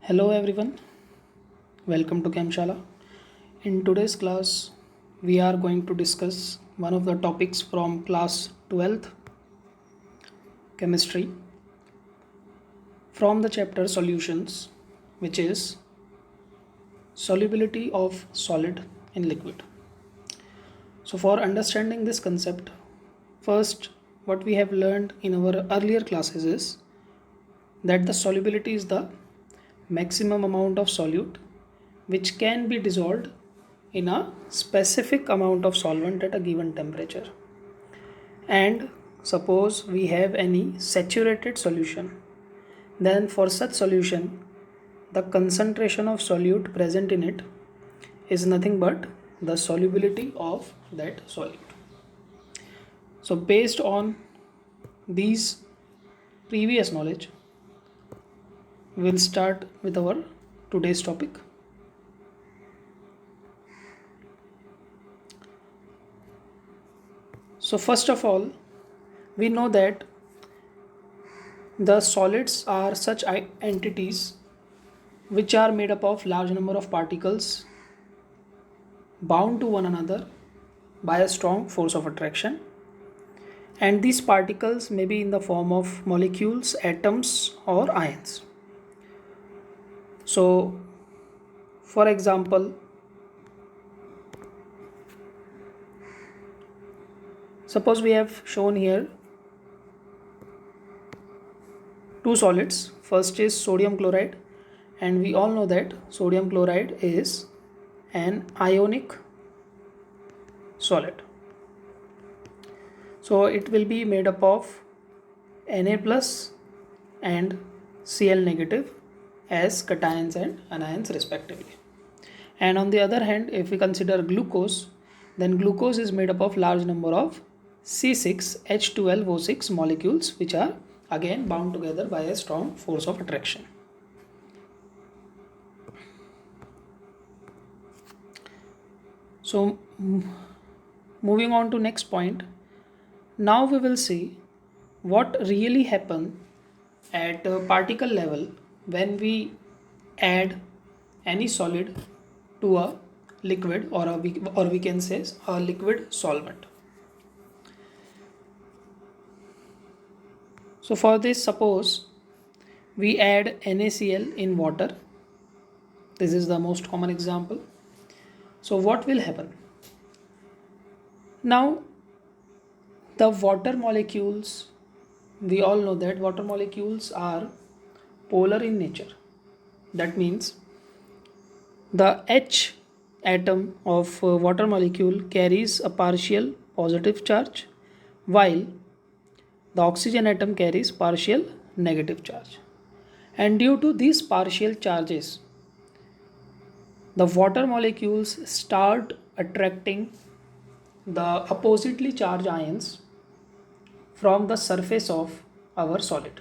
Hello everyone, welcome to Camshala. In today's class, we are going to discuss one of the topics from class 12th chemistry from the chapter solutions, which is solubility of solid in liquid. So, for understanding this concept, first what we have learned in our earlier classes is that the solubility is the maximum amount of solute which can be dissolved in a specific amount of solvent at a given temperature. And suppose we have any saturated solution, then for such solution the concentration of solute present in it is nothing but the solubility of that solute. So based on these previous knowledge, we'll start with our today's topic. So first of all, we know that the solids are such entities which are made up of large number of particles bound to one another by a strong force of attraction, and these particles may be in the form of molecules, atoms or ions. So for example, suppose we have shown here two solids. First is sodium chloride, and we all know that sodium chloride is an ionic solid. So it will be made up of Na plus and Cl negative as cations and anions respectively. And on the other hand, if we consider glucose, then glucose is made up of large number of C6H12O6 molecules which are again bound together by a strong force of attraction. So moving on to next point, now we will see what really happen at a particle level when we add any solid to a liquid, or we can say a liquid solvent. So for this, suppose we add NaCl in water. This is the most common example. So what will happen? Now the water molecules, we all know that water molecules are polar in nature. That means the H atom of water molecule carries a partial positive charge, while the oxygen atom carries partial negative charge. And due to these partial charges, the water molecules start attracting the oppositely charged ions from the surface of our solid.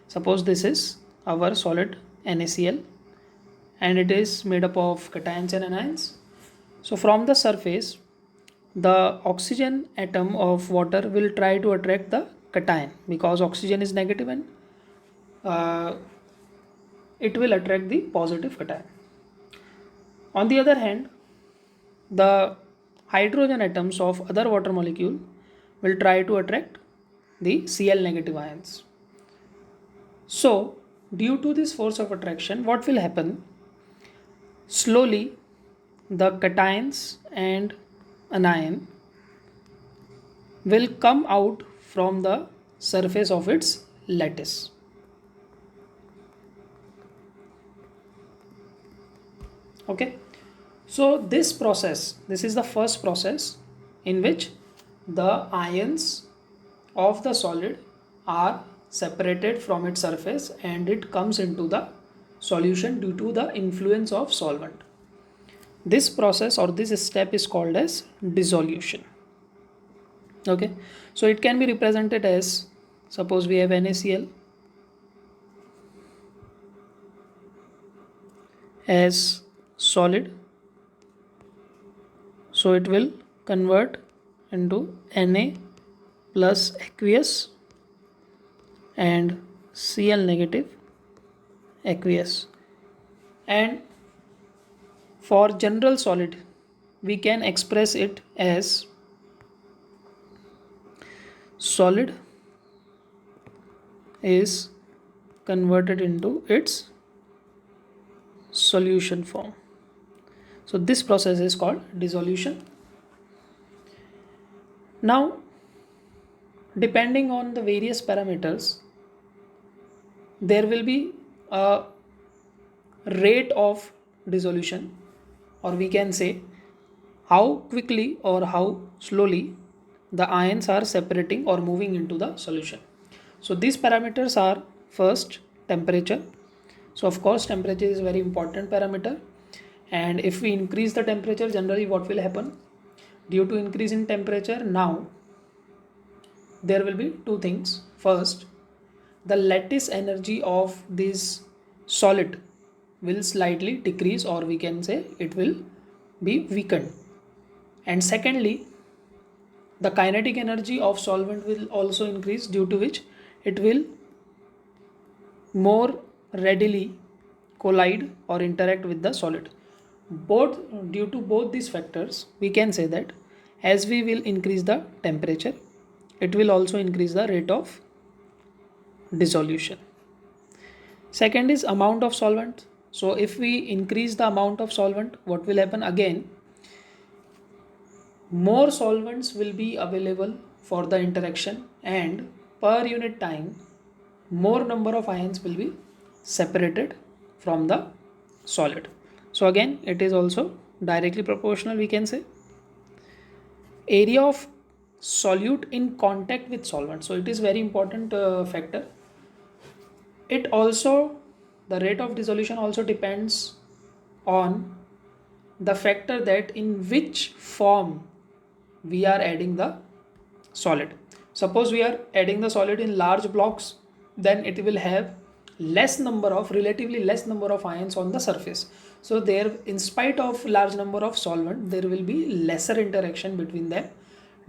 Suppose this is our solid NaCl and it is made up of cations and anions. So from the surface, the oxygen atom of water will try to attract the cation because oxygen is negative, and it will attract the positive cation. On the other hand, the hydrogen atoms of other water molecule will try to attract the Cl negative ions. So due to this force of attraction, what will happen? Slowly the cations and anion will come out from the surface of its lattice. Okay, so this is the first process in which the ions of the solid are separated from its surface and it comes into the solution due to the influence of solvent. This process or this step is called as dissolution. Okay, so it can be represented as, suppose we have NaCl as solid, so it will convert into Na plus aqueous and Cl negative aqueous. And for general solid, we can express it as solid is converted into its solution form. So this process is called dissolution. Now, depending on the various parameters, there will be a rate of dissolution, or we can say how quickly or how slowly the ions are separating or moving into the solution. So these parameters are first temperature. So of course temperature is a very important parameter, and if we increase the temperature, generally what will happen? Due to increase in temperature, now there will be two things. First, the lattice energy of this solid will slightly decrease, or we can say it will be weakened. And secondly, the kinetic energy of solvent will also increase, due to which it will more readily collide or interact with the solid. Both, due to both these factors, we can say that as we will increase the temperature, it will also increase the rate of dissolution. Second is amount of solvent. So if we increase the amount of solvent, what will happen? Again, more solvents will be available for the interaction, and per unit time, more number of ions will be separated from the solid. So again, it is also directly proportional, we can say. Area of solute in contact with solvent. So it is very important factor. It also, the rate of dissolution also depends on the factor that in which form we are adding the solid. Suppose we are adding the solid in large blocks, then it will have relatively less number of ions on the surface. So there, in spite of large number of solvent, there will be lesser interaction between them.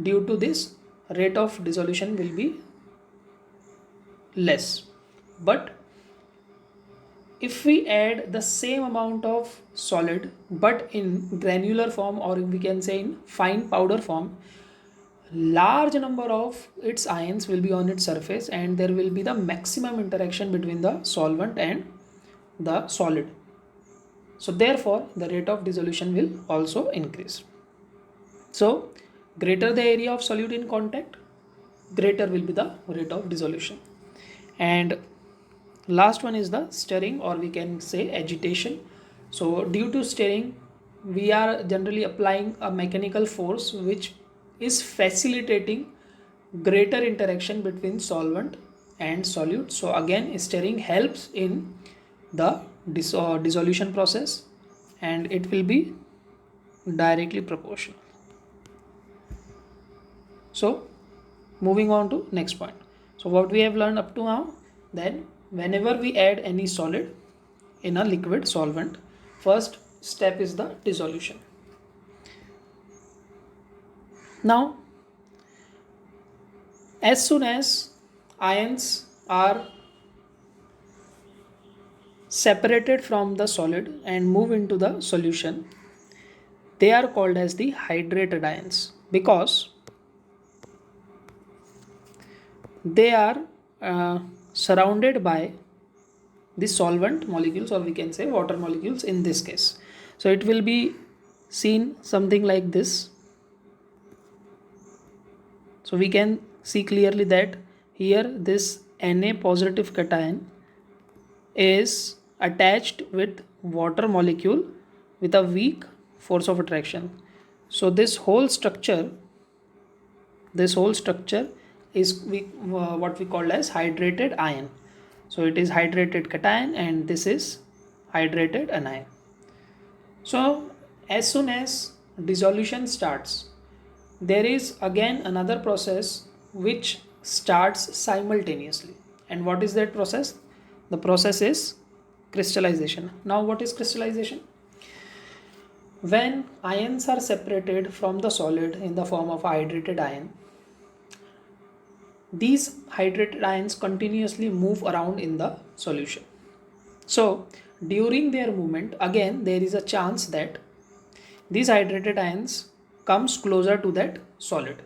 Due to this, rate of dissolution will be less. But if we add the same amount of solid but in granular form, or we can say in fine powder form, large number of its ions will be on its surface, and there will be the maximum interaction between the solvent and the solid. So therefore the rate of dissolution will also increase. So greater the area of solute in contact, greater will be the rate of dissolution. And last one is the stirring, or we can say agitation. So due to stirring, we are generally applying a mechanical force which is facilitating greater interaction between solvent and solute. So again, stirring helps in the dissolution process, and it will be directly proportional. So moving on to next point. So what we have learned up to now, then whenever we add any solid in a liquid solvent, first step is the dissolution. Now, as soon as ions are separated from the solid and move into the solution, they are called as the hydrated ions, because they are surrounded by the solvent molecules, or we can say water molecules in this case. So it will be seen something like this. So we can see clearly that here this Na positive cation is attached with water molecule with a weak force of attraction. So this whole structure is what we call as hydrated ion. So it is hydrated cation, and this is hydrated anion. So as soon as dissolution starts, there is again another process which starts simultaneously. And what is that process? The process is crystallization. Now what is crystallization? When ions are separated from the solid in the form of hydrated ion, these hydrated ions continuously move around in the solution. So during their movement, again there is a chance that these hydrated ions comes closer to that solid,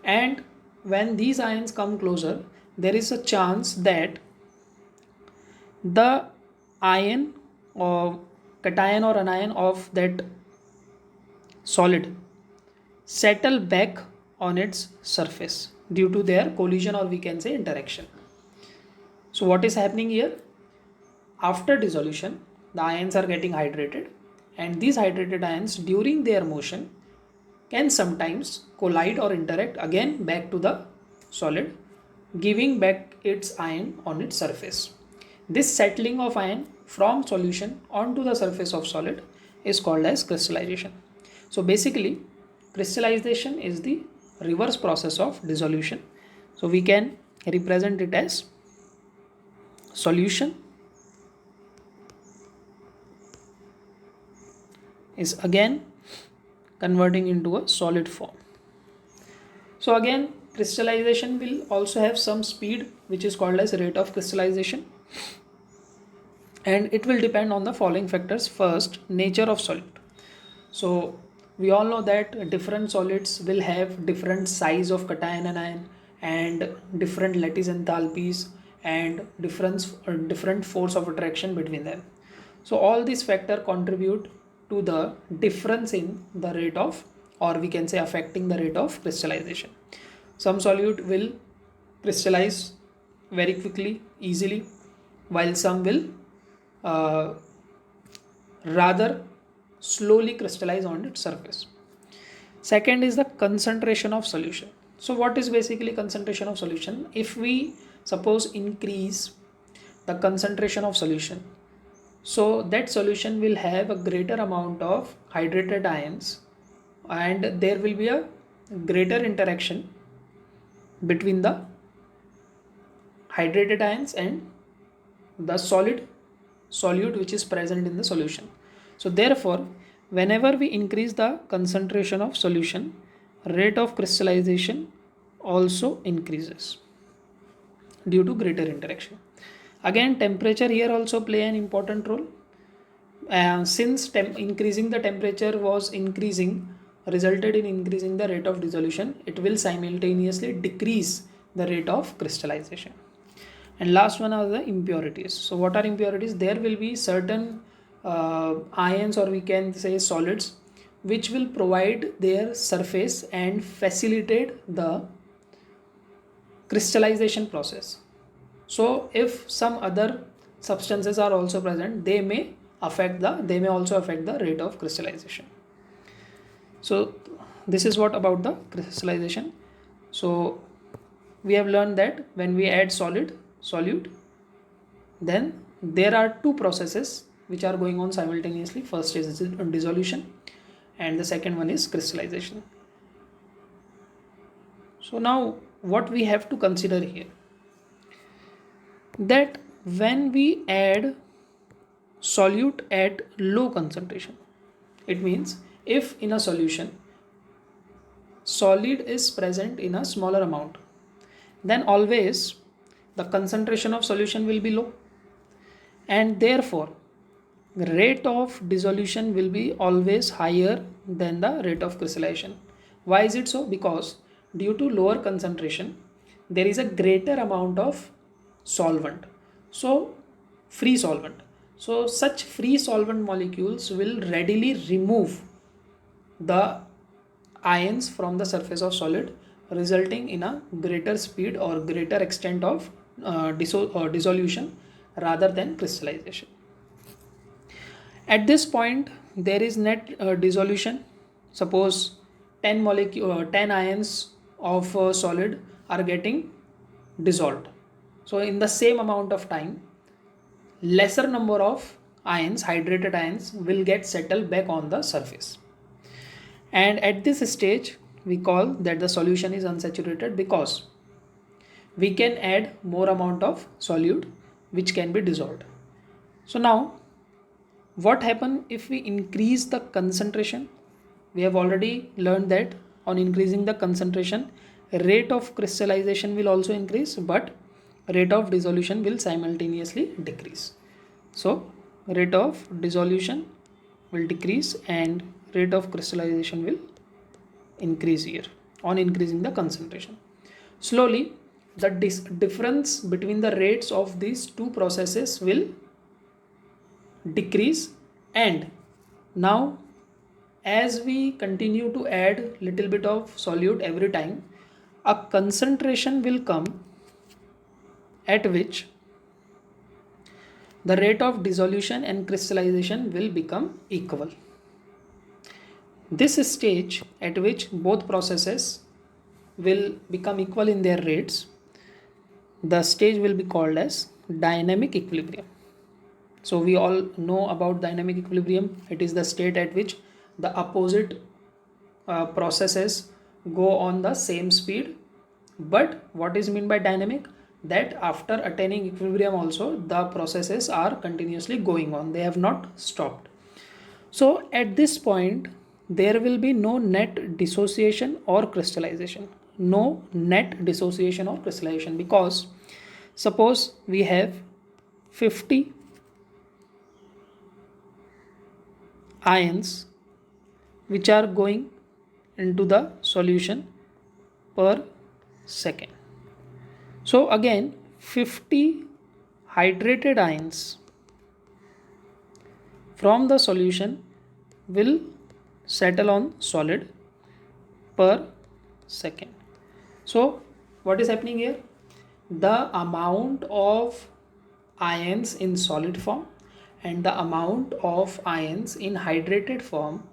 and when these ions come closer, there is a chance that the ion or cation or anion of that solid settle back on its surface due to their collision, or we can say interaction. So what is happening here? After dissolution, the ions are getting hydrated, and these hydrated ions during their motion can sometimes collide or interact again back to the solid, giving back its ion on its surface. This settling of ion from solution onto the surface of solid is called as crystallization. So basically, crystallization is the reverse process of dissolution. So we can represent it as solution is again converting into a solid form. So again, crystallization will also have some speed, which is called as rate of crystallization, and it will depend on the following factors. First, nature of solid. So we all know that different solids will have different size of cation and anion, and different lattice enthalpies, and different force of attraction between them. So all these factors contribute to the difference in the rate of, or we can say affecting the rate of crystallization. Some solute will crystallize very quickly, easily, while some will rather slowly crystallize on its surface. Second is the concentration of solution. So what is basically concentration of solution? If we suppose increase the concentration of solution, so that solution will have a greater amount of hydrated ions, and there will be a greater interaction between the hydrated ions and the solute which is present in the solution. So therefore, whenever we increase the concentration of solution, rate of crystallization also increases due to greater interaction. Again, temperature here also play an important role. Since increasing the temperature was resulted in increasing the rate of dissolution, it will simultaneously decrease the rate of crystallization. And last one are the impurities. So what are impurities? There will be certain ions, or we can say solids, which will provide their surface and facilitate the crystallization process. So if some other substances are also present, they may also affect the rate of crystallization. So this is what about the crystallization. So we have learned that when we add solute, then there are two processes which are going on simultaneously. First is dissolution, and the second one is crystallization. So now what we have to consider here, that when we add solute at low concentration, it means if in a solution solid is present in a smaller amount, then always the concentration of solution will be low, and therefore rate of dissolution will be always higher than the rate of crystallization. Why is it so? Because due to lower concentration, there is a greater amount of solvent, so free solvent. So such free solvent molecules will readily remove the ions from the surface of solid, resulting in a greater speed or greater extent of dissolution rather than crystallization. At this point, there is net dissolution. Suppose 10 ions of solid are getting dissolved. So in the same amount of time, lesser number of ions, hydrated ions, will get settled back on the surface. And at this stage, we call that the solution is unsaturated, because we can add more amount of solute which can be dissolved. So now, what happens if we increase the concentration? We have already learned that on increasing the concentration, rate of crystallization will also increase, but rate of dissolution will simultaneously decrease. So rate of dissolution will decrease and rate of crystallization will increase here on increasing the concentration. Slowly, the difference between the rates of these two processes will decrease, and now as we continue to add little bit of solute every time, a concentration will come at which the rate of dissolution and crystallization will become equal. This stage at which both processes will become equal in their rates, the stage will be called as dynamic equilibrium. So we all know about dynamic equilibrium. It is the state at which the opposite processes go on the same speed. But what is meant by dynamic? That after attaining equilibrium also the processes are continuously going on. They have not stopped. So at this point there will be no net dissociation or crystallization. No net dissociation or crystallization, because suppose we have 50 ions which are going into the solution per second. So again 50 hydrated ions from the solution will settle on solid per second. So what is happening here? The amount of ions in solid form and the amount of ions in hydrated form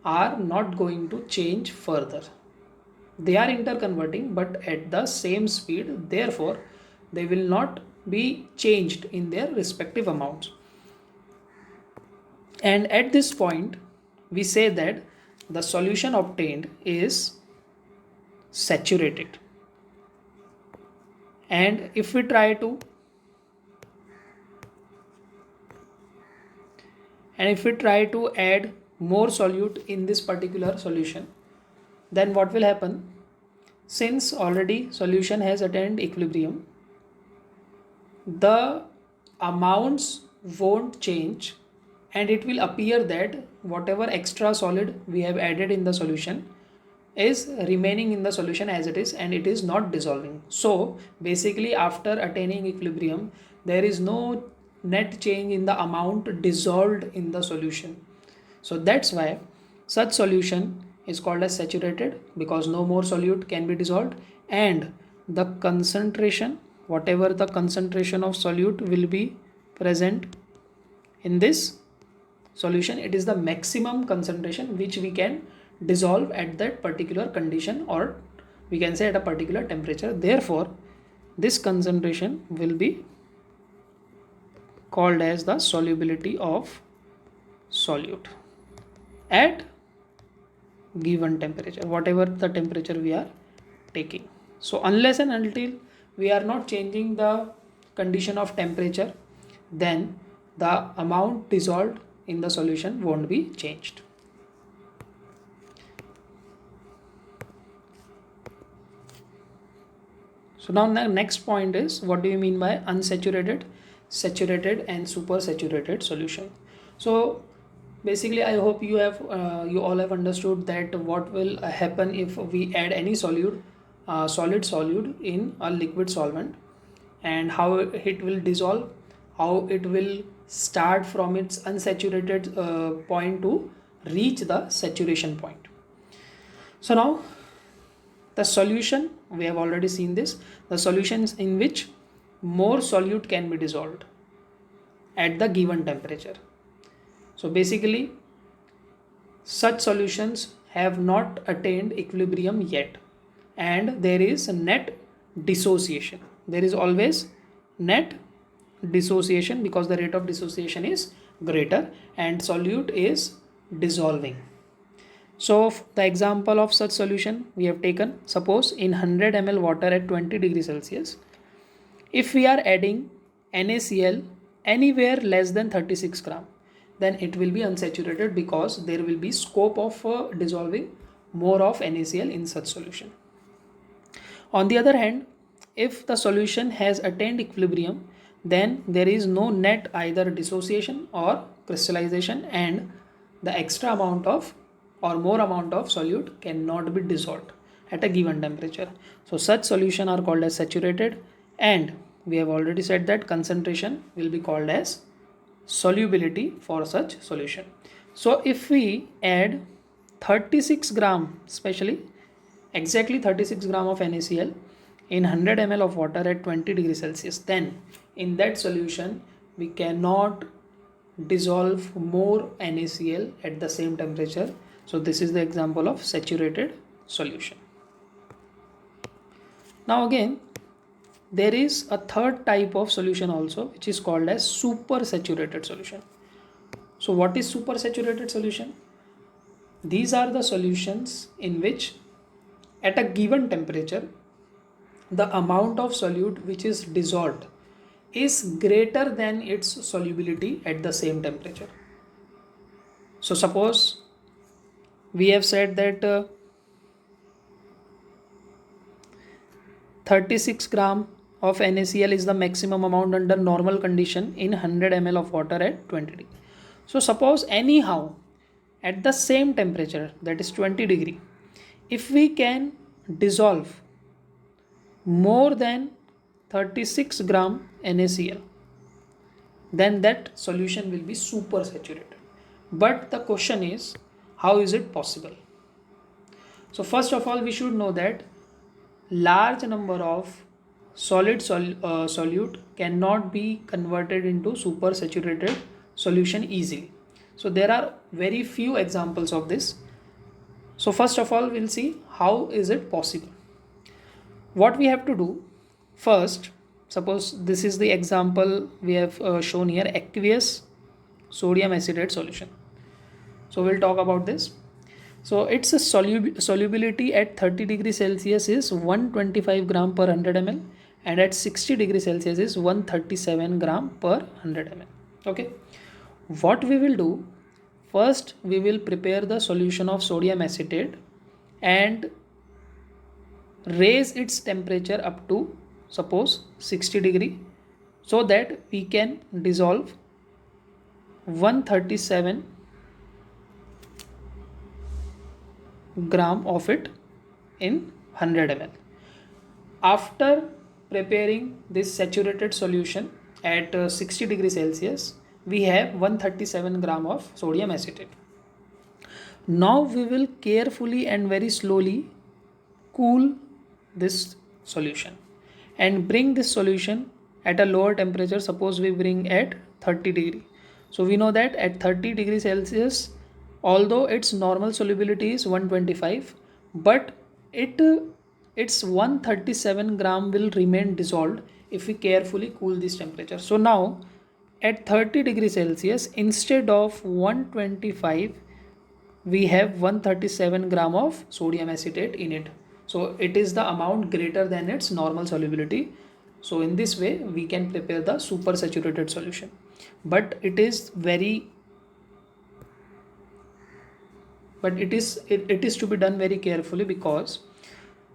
are not going to change further. They are interconverting but at the same speed, therefore they will not be changed in their respective amounts. And at this point we say that the solution obtained is saturated. And if we try to add more solute in this particular solution, then what will happen? Since already solution has attained equilibrium, the amounts won't change, and it will appear that whatever extra solid we have added in the solution is remaining in the solution as it is, and it is not dissolving. So basically after attaining equilibrium there is no net change in the amount dissolved in the solution. So that's why such solution is called as saturated, because no more solute can be dissolved, and the concentration, whatever the concentration of solute will be present in this solution, it is the maximum concentration which we can dissolve at that particular condition, or we can say at a particular temperature. Therefore this concentration will be called as the solubility of solute at given temperature, whatever the temperature we are taking. So unless and until we are not changing the condition of temperature, then the amount dissolved in the solution won't be changed. So now the next point is, what do you mean by unsaturated, saturated and supersaturated solution? So basically I hope you all have understood that what will happen if we add any solute in a liquid solvent, and how it will dissolve, how it will start from its unsaturated point to reach the saturation point. So now the solution, we have already seen this, the solutions in which more solute can be dissolved at the given temperature. So basically such solutions have not attained equilibrium yet, and there is net dissociation. There is always net dissociation because the rate of dissociation is greater and solute is dissolving. So the example of such solution we have taken, suppose in 100 ml water at 20 degrees Celsius, if we are adding NaCl anywhere less than 36 gram, then it will be unsaturated, because there will be scope of dissolving more of NaCl in such solution. On the other hand, if the solution has attained equilibrium, then there is no net either dissociation or crystallization, and the extra amount of or more amount of solute cannot be dissolved at a given temperature. So such solution are called as saturated, and we have already said that concentration will be called as solubility for such solution. So if we add 36 gram, especially exactly 36 gram of NaCl in 100 ml of water at 20 degrees Celsius, then in that solution we cannot dissolve more NaCl at the same temperature. So this is the example of saturated solution. Now again, there is a third type of solution also, which is called as supersaturated solution. So what is supersaturated solution? These are the solutions in which at a given temperature the amount of solute which is dissolved is greater than its solubility at the same temperature. So suppose we have said that 36 gram of NaCl is the maximum amount under normal condition in 100 ml of water at 20 degree. So suppose anyhow at the same temperature, that is 20 degree, if we can dissolve more than 36 gram NaCl, then that solution will be supersaturated. But the question is, how is it possible? So first of all, we should know that large number of solute cannot be converted into supersaturated solution easily. So there are very few examples of this. So first of all, we'll see how is it possible. What we have to do first, suppose this is the example we have shown here, aqueous sodium acetate solution. So we'll talk about this. So its solubility at 30 degrees Celsius is 125 gram per 100 ml, and at 60 degrees Celsius is 137 gram per 100 ml. Okay. What we will do, first we will prepare the solution of sodium acetate and raise its temperature up to suppose 60 degree, so that we can dissolve 137 gram of it in 100 ml. After preparing this saturated solution at 60 degrees Celsius, we have 137 gram of sodium acetate. Now we will carefully and very slowly cool this solution and bring this solution at a lower temperature. Suppose we bring at 30 degree. So we know that at 30 degrees Celsius, although its normal solubility is 125, but its 137 gram will remain dissolved if we carefully cool this temperature. So now at 30 degrees Celsius, instead of 125, we have 137 gram of sodium acetate in it. So it is the amount greater than its normal solubility. So in this way we can prepare the supersaturated solution. But it is to be done very carefully, because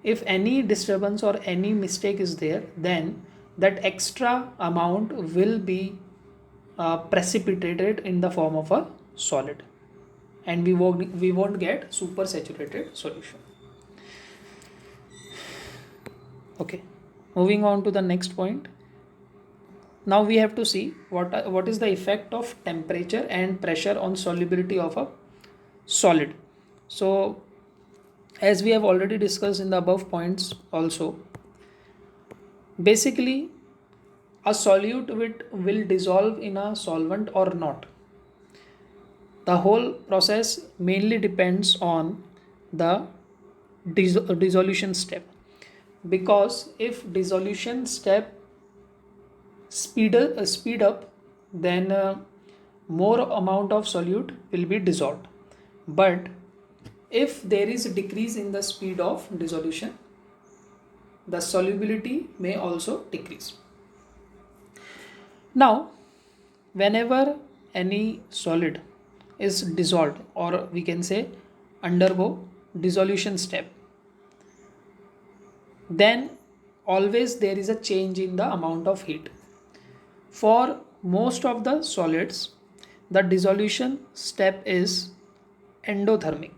if any disturbance or any mistake is there, then that extra amount will be precipitated in the form of a solid, and we won't get supersaturated solution. Okay, moving on to the next point. Now we have to see what is the effect of temperature and pressure on solubility of a solid. So as we have already discussed in the above points also, basically a solute will dissolve in a solvent or not. The whole process mainly depends on the dissolution step, because if dissolution step speed up, then more amount of solute will be dissolved. But if there is a decrease in the speed of dissolution, the solubility may also decrease. Now, whenever any solid is dissolved, or we can say undergo dissolution step, then always there is a change in the amount of heat. For most of the solids, the dissolution step is endothermic.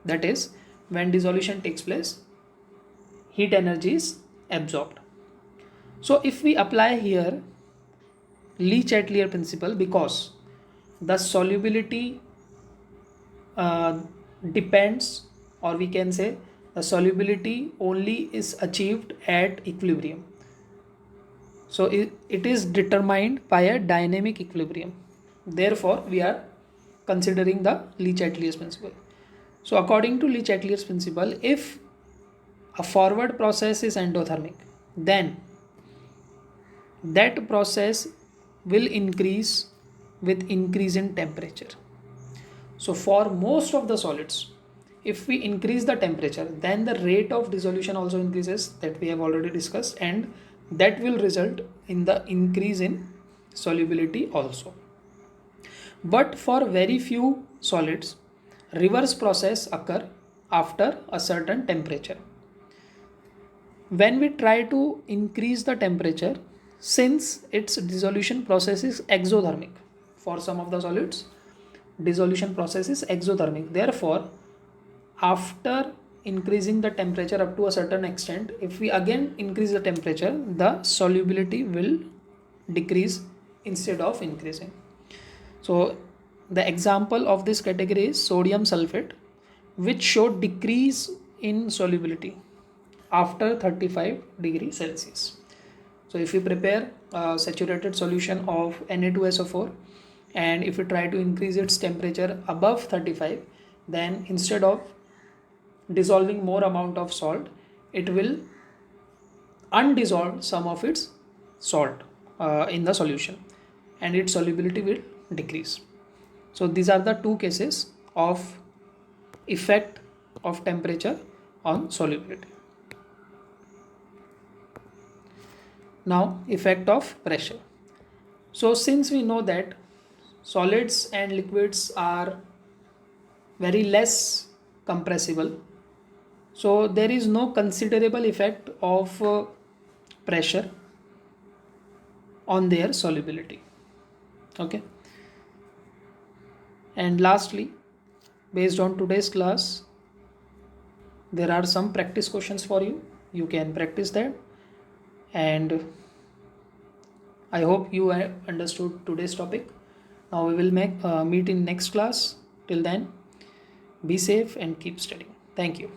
That is, when dissolution takes place, heat energy is absorbed. So if we apply here Le Chatelier principle, because the solubility depends, or we can say the solubility only is achieved at equilibrium. So it is determined by a dynamic equilibrium. Therefore, we are considering the Le Chatelier's principle. So according to Le Chatelier's principle, if a forward process is endothermic, then that process will increase with increase in temperature. So for most of the solids, if we increase the temperature, then the rate of dissolution also increases, that we have already discussed, and that will result in the increase in solubility also. But for very few solids, reverse process occur after a certain temperature. When we try to increase the temperature, since its dissolution process is exothermic, for some of the solids dissolution process is exothermic, therefore after increasing the temperature up to a certain extent, if we again increase the temperature, the solubility will decrease instead of increasing. So the example of this category is sodium sulfate, which showed decrease in solubility after 35 degrees Celsius. So if we prepare a saturated solution of Na2SO4 and if we try to increase its temperature above 35, then instead of dissolving more amount of salt, it will undissolve some of its salt in the solution, and its solubility will decrease. So these are the two cases of effect of temperature on solubility. Now effect of pressure. So since we know that solids and liquids are very less compressible, so there is no considerable effect of pressure on their solubility. Okay. And lastly, based on today's class, there are some practice questions for you. You can practice that, and I hope you have understood today's topic. Now we will meet in next class. Till then, be safe and keep studying. Thank you.